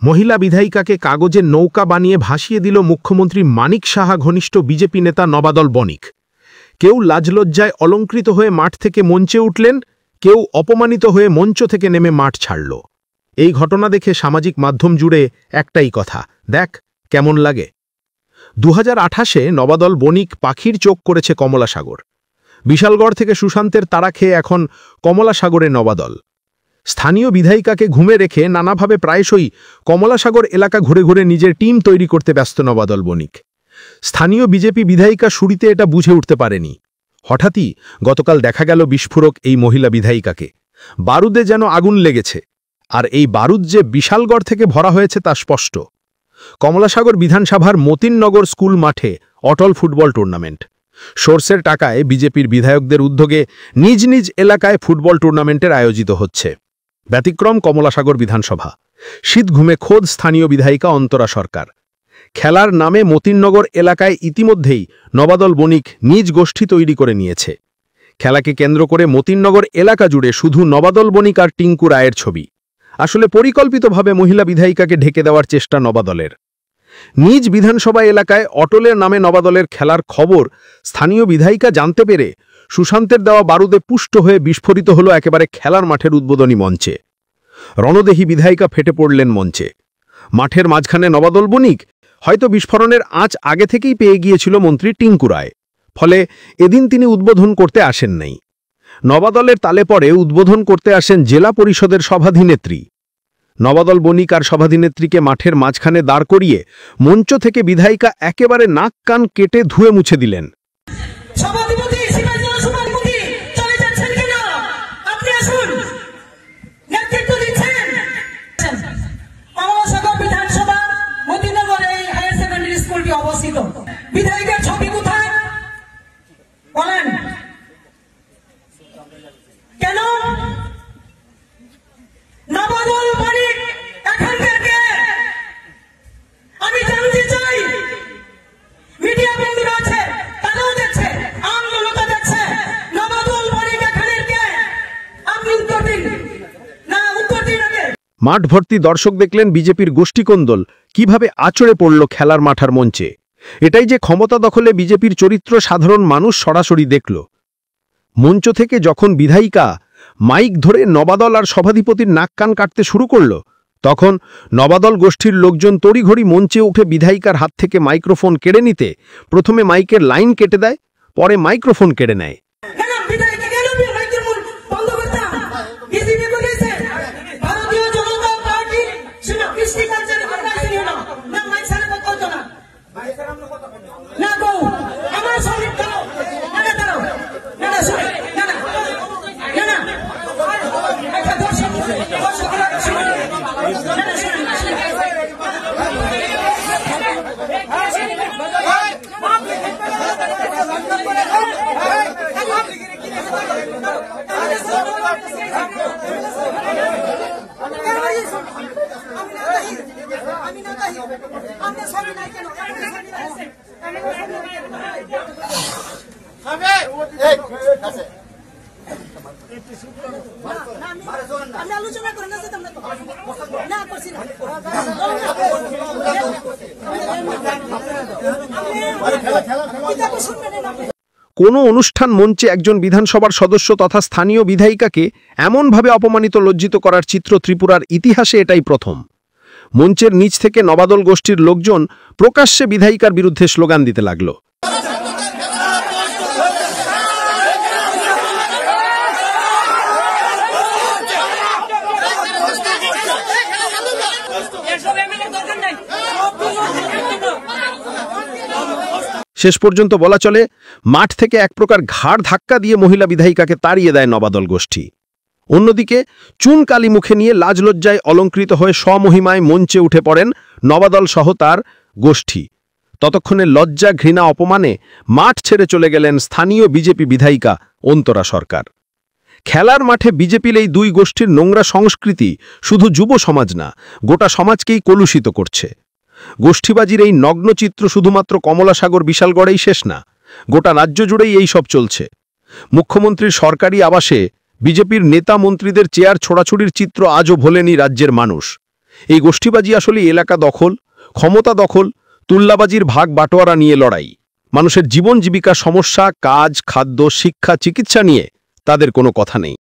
মহিলা বিধায়িকাকে কাগজের নৌকা বানিয়ে ভাসিয়ে দিল মুখ্যমন্ত্রী মানিক সাহা ঘনিষ্ঠ বিজেপি নেতা নবাদল বণিক। কেউ লাজলজ্জায় অলঙ্কৃত হয়ে মাঠ থেকে মঞ্চে উঠলেন, কেউ অপমানিত হয়ে মঞ্চ থেকে নেমে মাঠ ছাড়ল। এই ঘটনা দেখে সামাজিক মাধ্যম জুড়ে একটাই কথা, দেখ কেমন লাগে। 2028-এ নবাদল বণিক পাখির চোখ করেছে কমলাসাগর। বিশালগড় থেকে সুশান্তের তাড়া খেয়ে এখন কমলাসাগরে নবাদল। স্থানীয় বিধায়িকাকে ঘুমে রেখে নানাভাবে প্রায়শই কমলাসাগর এলাকা ঘুরে ঘুরে নিজের টিম তৈরি করতে ব্যস্ত নবাদল বণিক। স্থানীয় বিজেপি বিধায়িকা শুরুতে এটা বুঝে উঠতে পারেনি। হঠাৎই গতকাল দেখা গেল বিস্ফোরক এই মহিলা বিধায়িকাকে। বারুদে যেন আগুন লেগেছে, আর এই বারুদ যে বিশালগড় থেকে ভরা হয়েছে তা স্পষ্ট। কমলাসাগর বিধানসভার মতিননগর স্কুল মাঠে অটল ফুটবল টুর্নামেন্ট। সোর্সের টাকায় বিজেপির বিধায়কদের উদ্যোগে নিজ নিজ এলাকায় ফুটবল টুর্নামেন্টের আয়োজিত হচ্ছে। ব্যতিক্রম কমলাসাগর বিধানসভা। শীত ঘুমে খোদ স্থানীয় বিধায়িকা অন্তরা সরকার। খেলার নামে মতিননগর এলাকায় ইতিমধ্যেই নবাদল বণিক নিজ গোষ্ঠী তৈরি করে নিয়েছে। খেলাকে কেন্দ্র করে মতিননগর এলাকা জুড়ে শুধু নবাদল বণিক আর টিঙ্কু রায়ের ছবি। আসলে পরিকল্পিতভাবে মহিলা বিধায়িকাকে ঢেকে দেওয়ার চেষ্টা নবাদলের। নিজ বিধানসভা এলাকায় অটলের নামে নবাদলের খেলার খবর স্থানীয় বিধায়িকা জানতে পেরে সুশান্তের দেওয়া বারুদে পুষ্ট হয়ে বিস্ফোরিত হল একেবারে খেলার মাঠের উদ্বোধনী মঞ্চে। রণদেহী বিধায়িকা ফেটে পড়লেন মঞ্চে। মাঠের মাঝখানে নবাদল বণিক হয়তো বিস্ফোরণের আঁচ আগে থেকেই পেয়ে গিয়েছিল মন্ত্রী টিঙ্কু রায়, ফলে এদিন তিনি উদ্বোধন করতে আসেন নাই। নবাদলের তালে পরে উদ্বোধন করতে আসেন জেলা পরিষদের সভাধিনেত্রী। নবাদল বণিক আর সভাধিনেত্রীকে মাঠের মাঝখানে দাঁড় করিয়ে মঞ্চ থেকে বিধায়িকা একেবারে নাক কান কেটে ধুয়ে মুছে দিলেন। বিধায়িকার ছবি কোথায় বলেন? কেন নবাদল বণিক এখানকার কে? আমি জানতে চাই। মিডিয়া বন্ধুরা আছে, তারাও দেখছে, আম জনতা দেখছে। নবাদল বণিক এখানের কে? আপনি উত্তর দিন না, উত্তর দিন আগে। মাঠ ভর্তি দর্শক দেখলেন বিজেপির গোষ্ঠীকন্দল কিভাবে আচড়ে পড়ল খেলার মাঠার মঞ্চে। এটাই যে ক্ষমতা দখলে বিজেপির চরিত্র সাধারণ মানুষ সরাসরি দেখল। মঞ্চ থেকে যখন বিধায়িকা মাইক ধরে নবাদল আর সভাধিপতির নাক কান কাটতে শুরু করল, তখন নবাদল গোষ্ঠীর লোকজন তড়িঘড়ি মঞ্চে উঠে বিধায়িকার হাত থেকে মাইক্রোফোন কেড়ে নিতে প্রথমে মাইকের লাইন কেটে দেয়, পরে মাইক্রোফোন কেড়ে নেয়। কোনো অনুষ্ঠান মঞ্চে একজন বিধানসভার সদস্য তথা স্থানীয় বিধায়িকাকে এমনভাবে অপমানিত লজ্জিত করার চিত্র ত্রিপুরার ইতিহাসে এটাই প্রথম। মঞ্চের নিচ থেকে নবাদল গোষ্ঠীর লোকজন প্রকাশ্যে বিধায়িকার বিরুদ্ধে স্লোগান দিতে লাগল। শেষ পর্যন্ত বলা চলে মাঠ থেকে এক প্রকার ঘাড় ধাক্কা দিয়ে মহিলা বিধায়িকাকে তাড়িয়ে দেয় নবাদল গোষ্ঠী। অন্যদিকে চুন কালি মুখে নিয়ে লাজলজ্জায় অলঙ্কৃত হয়ে স্বমহিমায় মঞ্চে উঠে পড়েন নবাদল সহ তার গোষ্ঠী। ততক্ষণে লজ্জা ঘৃণা অপমানে মাঠ ছেড়ে চলে গেলেন স্থানীয় বিজেপি বিধায়িকা অন্তরা সরকার। খেলার মাঠে বিজেপির এই দুই গোষ্ঠীর নোংরা সংস্কৃতি শুধু যুব সমাজ না, গোটা সমাজকেই কলুষিত করছে। গোষ্ঠীবাজির এই নগ্নচিত্র শুধুমাত্র কমলাসাগর বিশালগড়েই শেষ না, গোটা রাজ্য জুড়েই এই সব চলছে। মুখ্যমন্ত্রীর সরকারি আবাসে বিজেপির নেতা মন্ত্রীদের চেয়ার ছোড়াছুড়ির চিত্র আজও ভোলেনি রাজ্যের মানুষ। এই গোষ্ঠীবাজি আসলে এলাকা দখল, ক্ষমতা দখল, তুল্লাবাজির ভাগ বাটোয়ারা নিয়ে লড়াই। মানুষের জীবন জীবিকা সমস্যা, কাজ, খাদ্য, শিক্ষা, চিকিৎসা নিয়ে তাদের কোনো কথা নেই।